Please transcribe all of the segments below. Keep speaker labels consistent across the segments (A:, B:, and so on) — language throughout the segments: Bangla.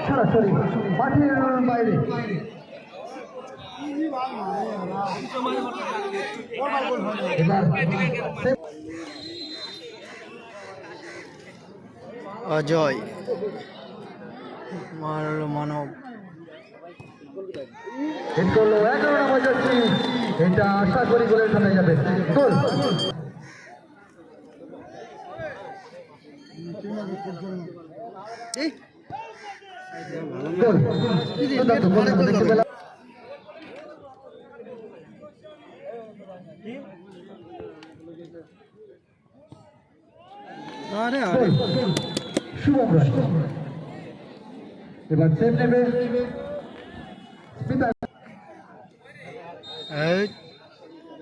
A: সরাসরি মাঠের বাইরে।
B: অজয় মারল মানব
A: হিট করলো 11 নম্বর যাচ্ছি, এটা আশা করি গোলের খাতায় যাবে। গোল শুভম রায় এবার সেভ নেবে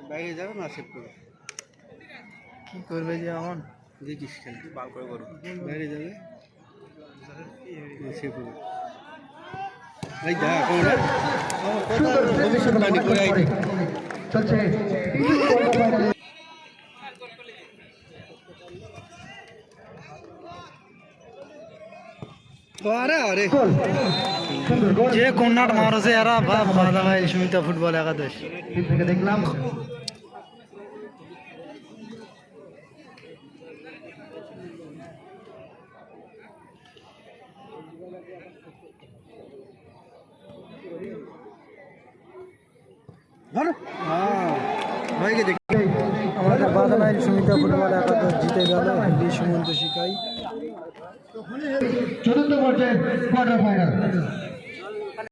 B: বাইরে যাবে না সেভ করবে কি করবে যে এমন দেখিস খেলে বাল করে করো বাইরে যাবে সেভ করবে
A: চলছে
B: যে কন্যাট মারছে এরা বাধা ভাই সুমিতা ফুটবল একাদশ
A: থেকে দেখলাম
B: ভাইকে দেখ আমাদের বাধা ভাই সুমিতা ফুটবল একাদশ জিতে গেল সুমন্ত শিকাই
A: চতুর্থ পর্যায়ে কোয়ার্টার ফাইনাল।